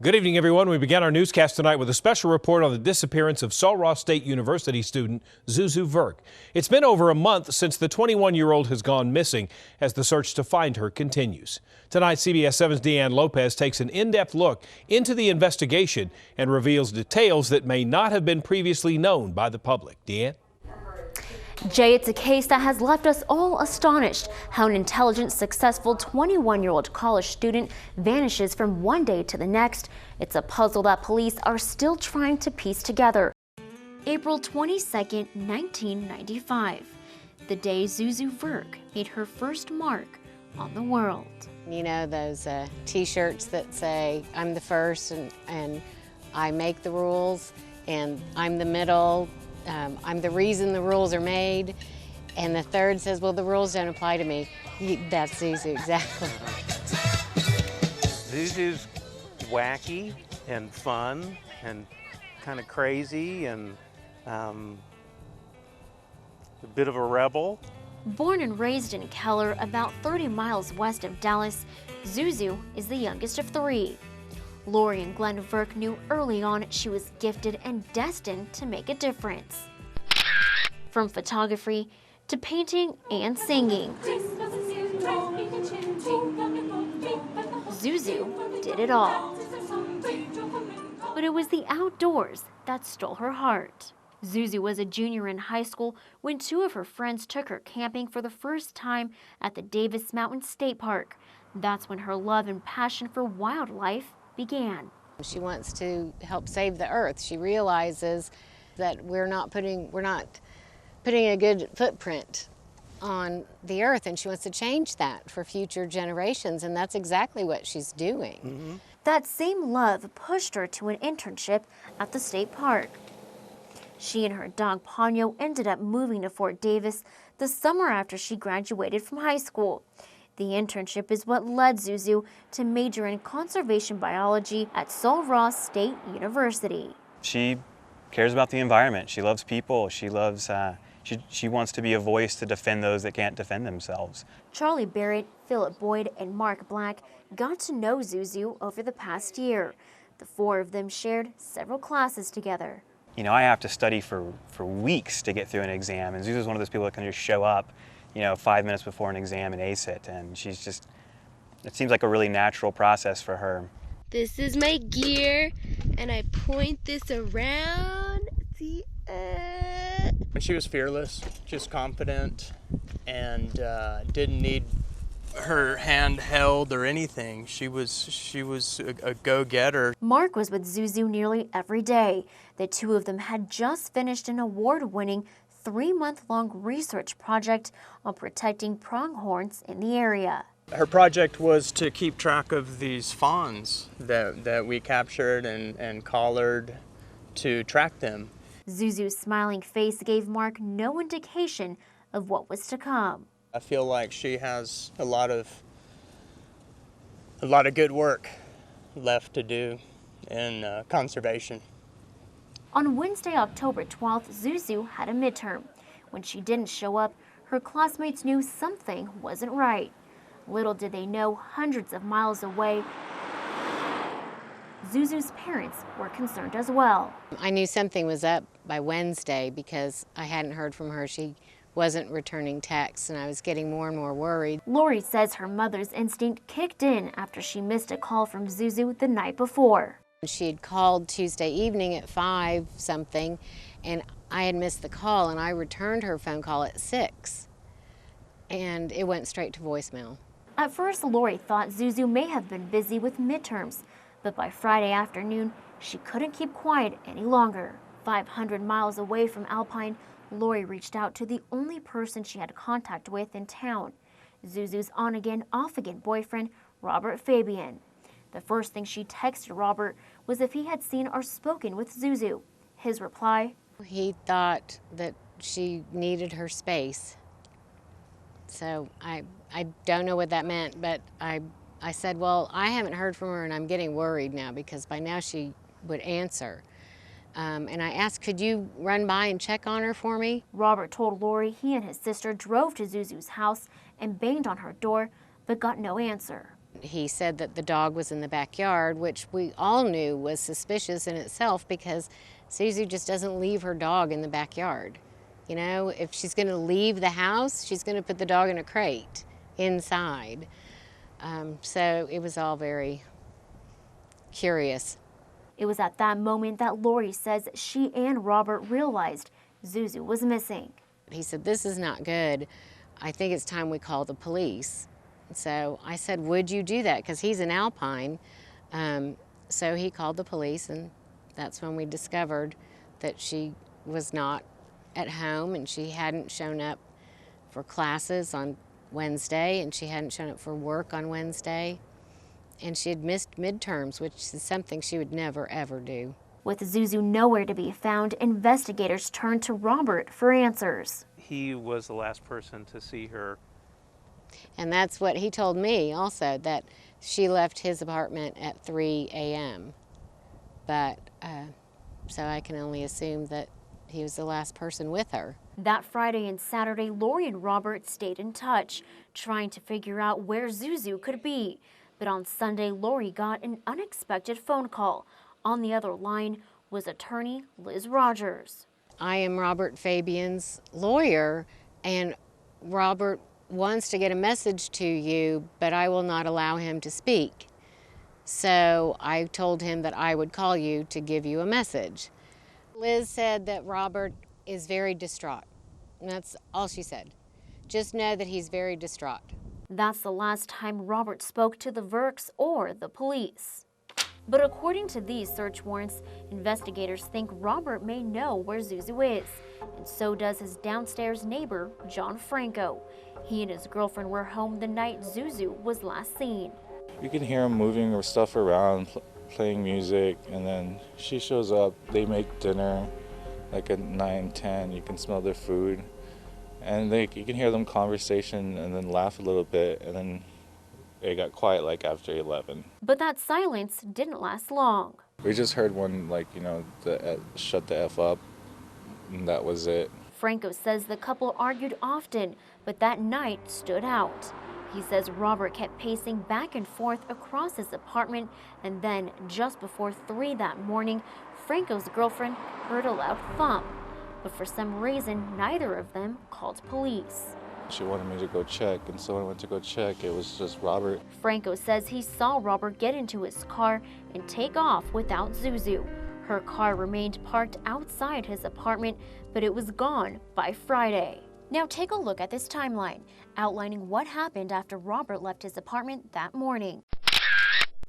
Good evening, everyone. We began our newscast tonight with a special report on the disappearance of Sul Ross State University student Zuzu Verk. It's been over a month since the 21-year-old has gone missing as the search to find her continues. Tonight, CBS 7's Deanne Lopez takes an in-depth look into the investigation and reveals details that may not have been previously known by the public. Deanne? Jay, it's a case that has left us all astonished. How an intelligent, successful 21-year-old college student vanishes from one day to the next. It's a puzzle that police are still trying to piece together. April 22nd, 1995. The day Zuzu Verk made her first mark on the world. You know those t-shirts that say, I'm the first and I make the rules and I'm the middle. I'm the reason the rules are made, and the third says, well, the rules don't apply to me. That's Zuzu, exactly. Zuzu's wacky and fun and kind of crazy and a bit of a rebel. Born and raised in Keller, about 30 miles west of Dallas, Zuzu is the youngest of three. Lori and Glenn Verk knew early on she was gifted and destined to make a difference. From photography to painting and singing, Zuzu did it all. But it was the outdoors that stole her heart. Zuzu was a junior in high school when two of her friends took her camping for the first time at the Davis Mountain State Park. That's when her love and passion for wildlife began. She wants to help save the earth. She realizes that we're not putting a good footprint on the earth, and she wants to change that for future generations, and that's exactly what she's doing. Mm-hmm. That same love pushed her to an internship at the state park. She and her dog Ponyo ended up moving to Fort Davis the summer after she graduated from high school. The internship is what led Zuzu to major in conservation biology at Sul Ross State University. She cares about the environment. She loves people. She loves. She wants to be a voice to defend those that can't defend themselves. Charlie Barrett, Philip Boyd, and Mark Black got to know Zuzu over the past year. The four of them shared several classes together. You know, I have to study for weeks to get through an exam, and Zuzu's one of those people that can just show up, 5 minutes before an exam and ace it, and she's just, it seems like a really natural process for her. This is my gear, and I point this around. See? She was fearless, just confident, and didn't need her hand held or anything. She was a go-getter. Mark was with Zuzu nearly every day. The two of them had just finished an award-winning 3-month-long research project on protecting pronghorns in the area. Her project was to keep track of these fawns that we captured and collared to track them. Zuzu's smiling face gave Mark no indication of what was to come. I feel like she has a lot of good work left to do in conservation. On Wednesday, October 12th, Zuzu had a midterm. When she didn't show up, her classmates knew something wasn't right. Little did they know, hundreds of miles away, Zuzu's parents were concerned as well. I knew something was up by Wednesday because I hadn't heard from her. She wasn't returning texts, and I was getting more and more worried. Lori says her mother's instinct kicked in after she missed a call from Zuzu the night before. She had called Tuesday evening at 5 something, and I had missed the call, and I returned her phone call at 6, and it went straight to voicemail. At first, Lori thought Zuzu may have been busy with midterms, but by Friday afternoon, she couldn't keep quiet any longer. 500 miles away from Alpine, Lori reached out to the only person she had contact with in town, Zuzu's on-again, off-again boyfriend, Robert Fabian. The first thing she texted Robert was if he had seen or spoken with Zuzu. His reply: he thought that she needed her space. So I don't know what that meant, but I said, well, I haven't heard from her and I'm getting worried now because by now she would answer. And I asked, could you run by and check on her for me? Robert told Lori he and his sister drove to Zuzu's house and banged on her door, but got no answer. He said that the dog was in the backyard, which we all knew was suspicious in itself because Zuzu just doesn't leave her dog in the backyard. You know, if she's going to leave the house, she's going to put the dog in a crate inside. So it was all very curious. It was at that moment that Lori says she and Robert realized Zuzu was missing. He said, "This is not good. I think it's time we call the police." So I said, "Would you do that?" Because he's in Alpine. So he called the police, and that's when we discovered that she was not at home, and she hadn't shown up for classes on Wednesday, and she hadn't shown up for work on Wednesday, and she had missed midterms, which is something she would never, ever do. With Zuzu nowhere to be found, investigators turned to Robert for answers. He was the last person to see her. And that's what he told me also, that she left his apartment at 3 a.m. But, so I can only assume that he was the last person with her. That Friday and Saturday, Lori and Robert stayed in touch, trying to figure out where Zuzu could be. But on Sunday, Lori got an unexpected phone call. On the other line was attorney Liz Rogers. I am Robert Fabian's lawyer, and Robert wants to get a message to you, but I will not allow him to speak. So I told him that I would call you to give you a message. Liz said that Robert is very distraught. And that's all she said. Just know that he's very distraught. That's the last time Robert spoke to the Verks or the police. But according to these search warrants, investigators think Robert may know where Zuzu is, and so does his downstairs neighbor, John Franco. He and his girlfriend were home the night Zuzu was last seen. You can hear him moving or stuff around, playing music, and then she shows up. They make dinner like at 9, 10. You can smell their food, and you can hear them conversation and then laugh a little bit, and then it got quiet like after 11. But that silence didn't last long. We just heard one, like, you know, shut the F up, and that was it. Franco says the couple argued often, but that night stood out. He says Robert kept pacing back and forth across his apartment, and then just before 3 that morning, Franco's girlfriend heard a loud thump. But for some reason, neither of them called police. She wanted me to go check, and so when I went to go check, it was just Robert. Franco says he saw Robert get into his car and take off without Zuzu. Her car remained parked outside his apartment, but it was gone by Friday. Now take a look at this timeline, outlining what happened after Robert left his apartment that morning.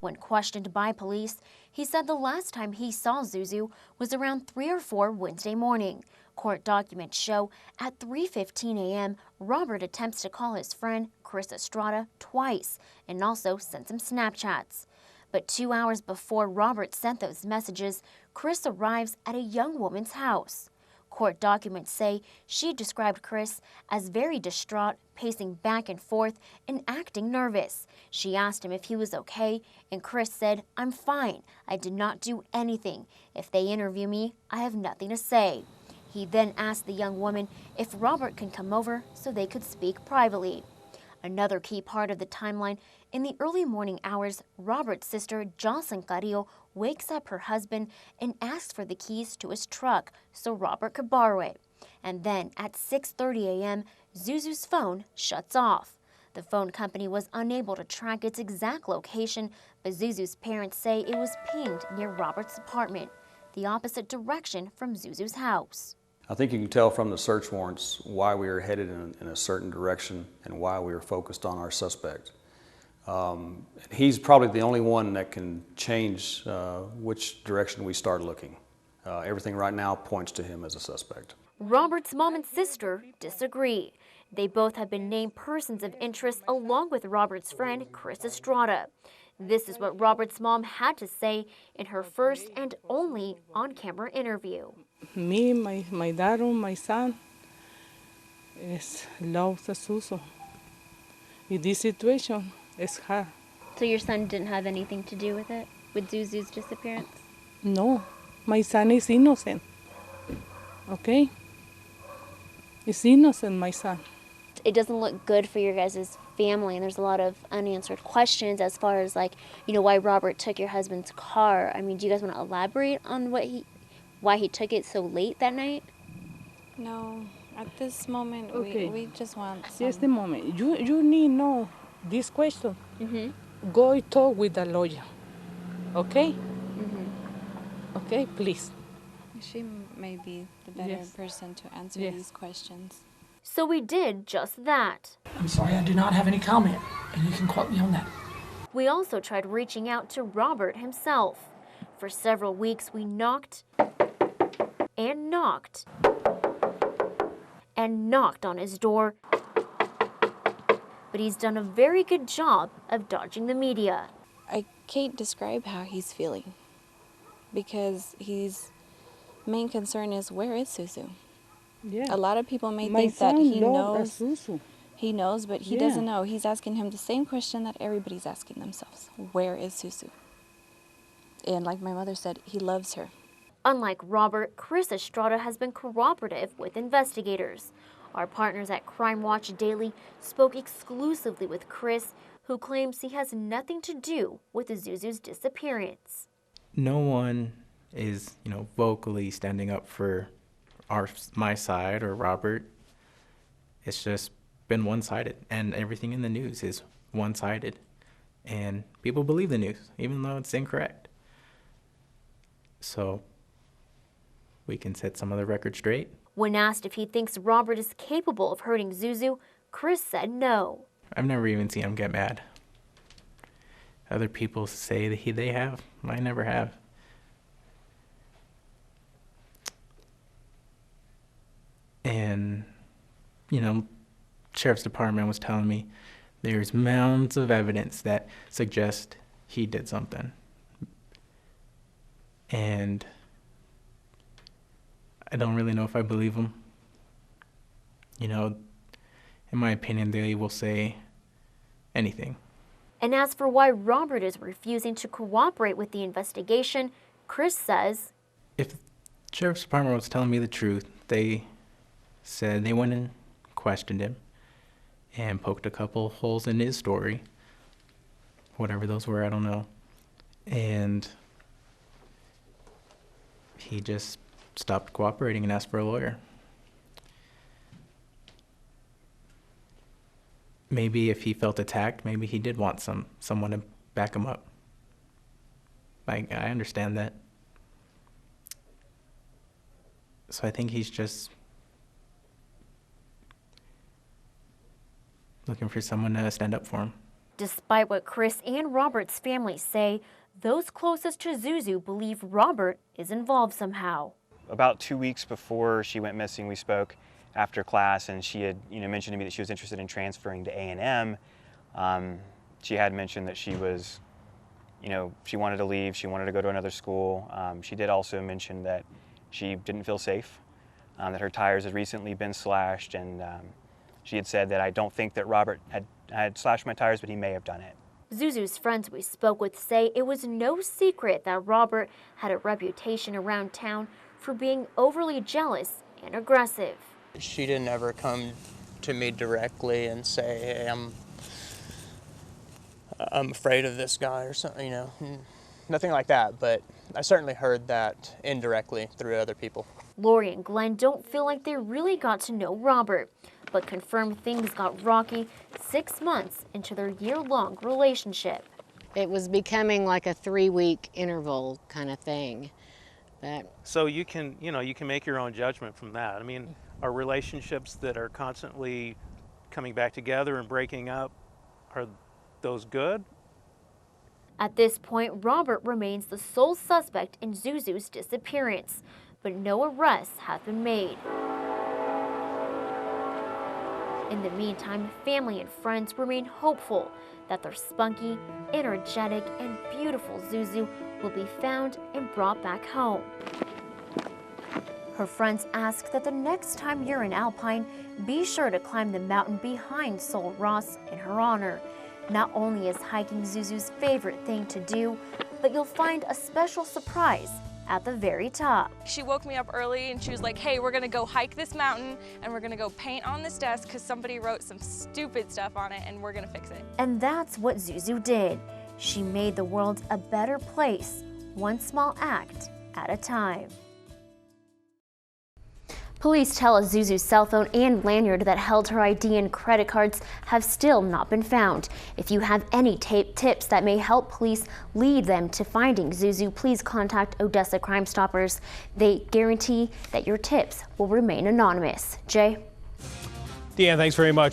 When questioned by police, he said the last time he saw Zuzu was around 3 or 4 Wednesday morning. Court documents show at 3:15 a.m., Robert attempts to call his friend, Chris Estrada, twice and also sent some Snapchats. But 2 hours before Robert sent those messages, Chris arrives at a young woman's house. Court documents say she described Chris as very distraught, pacing back and forth and acting nervous. She asked him if he was okay, and Chris said, "I'm fine. I did not do anything. If they interview me, I have nothing to say." He then asked the young woman if Robert can come over so they could speak privately. Another key part of the timeline, in the early morning hours, Robert's sister, Jocelyn Carrillo, wakes up her husband and asks for the keys to his truck so Robert could borrow it. And then at 6:30 a.m., Zuzu's phone shuts off. The phone company was unable to track its exact location, but Zuzu's parents say it was pinged near Robert's apartment, the opposite direction from Zuzu's house. I think you can tell from the search warrants why we are headed in a certain direction and why we are focused on our suspect. He's probably the only one that can change which direction we start looking. Everything right now points to him as a suspect. Robert's mom and sister disagree. They both have been named persons of interest along with Robert's friend, Chris Estrada. This is what Robert's mom had to say in her first and only on-camera interview. Me, my daughter, my son, love Zuzu. In this situation, it's hard. So your son didn't have anything to do with it, with Zuzu's disappearance? No, my son is innocent. Okay? He's innocent, my son. It doesn't look good for your guys' family, and there's a lot of unanswered questions as far as, like, you know, why Robert took your husband's car. I mean, do you guys want to elaborate on why he took it so late that night? No, at this moment, Okay. we just want some... Here's the moment. You need to know this question. Mm-hmm. Go and talk with the lawyer. Okay? Mm-hmm. Okay, please. She may be the better Yes. person to answer Yes. these questions. So we did just that. I'm sorry, I do not have any comment, and you can quote me on that. We also tried reaching out to Robert himself. For several weeks, we knocked and knocked and knocked on his door. But he's done a very good job of dodging the media. I can't describe how he's feeling because his main concern is, where is Zuzu? Yeah. A lot of people may My think that son he loves knows. Zuzu. He knows, but he Yeah. doesn't know. He's asking him the same question that everybody's asking themselves. Where is Zuzu? And like my mother said, he loves her. Unlike Robert, Chris Estrada has been cooperative with investigators. Our partners at Crime Watch Daily spoke exclusively with Chris, who claims he has nothing to do with Zuzu's disappearance. No one is, vocally standing up for my side or Robert. It's just been one-sided, and everything in the news is one-sided. And people believe the news, even though it's incorrect. So we can set some of the record straight. When asked if he thinks Robert is capable of hurting Zuzu, Chris said no. I've never even seen him get mad. Other people say that they have. I never have. And, Sheriff's Department was telling me there's mounds of evidence that suggest he did something. And I don't really know if I believe them. In my opinion, they will say anything. And as for why Robert is refusing to cooperate with the investigation, Chris says, if the Sheriff's Department was telling me the truth, they said they went and questioned him and poked a couple holes in his story. Whatever those were, I don't know. And he just stopped cooperating and asked for a lawyer. Maybe if he felt attacked, maybe he did want someone to back him up. I understand that. So I think he's just looking for someone to stand up for him. Despite what Chris and Robert's family say, those closest to Zuzu believe Robert is involved somehow. About 2 weeks before she went missing, we spoke after class, and she had mentioned to me that she was interested in transferring to A&M. She had mentioned that she was, she wanted to leave, she wanted to go to another school. She did also mention that she didn't feel safe, that her tires had recently been slashed, and she had said that I don't think that Robert had slashed my tires, but he may have done it. Zuzu's friends we spoke with say it was no secret that Robert had a reputation around town for being overly jealous and aggressive. She didn't ever come to me directly and say, hey, I'm afraid of this guy or something, Nothing like that, but I certainly heard that indirectly through other people. Lori and Glenn don't feel like they really got to know Robert, but confirm things got rocky 6 months into their year-long relationship. It was becoming like a 3-week interval kind of thing. So you can make your own judgment from that. I mean, are relationships that are constantly coming back together and breaking up, are those good? At this point, Robert remains the sole suspect in Zuzu's disappearance, but no arrests have been made. In the meantime, family and friends remain hopeful that their spunky, energetic, and beautiful Zuzu will be found and brought back home. Her friends ask that the next time you're in Alpine, be sure to climb the mountain behind Sol Ross in her honor. Not only is hiking Zuzu's favorite thing to do, but you'll find a special surprise at the very top. She woke me up early and she was like, hey, we're gonna go hike this mountain and we're gonna go paint on this desk because somebody wrote some stupid stuff on it and we're gonna fix it. And that's what Zuzu did. She made the world a better place, one small act at a time. Police tell us Zuzu's cell phone and lanyard that held her ID and credit cards have still not been found. If you have any tips that may help police lead them to finding Zuzu, please contact Odessa Crime Stoppers. They guarantee that your tips will remain anonymous. Jay? Deanne, thanks very much.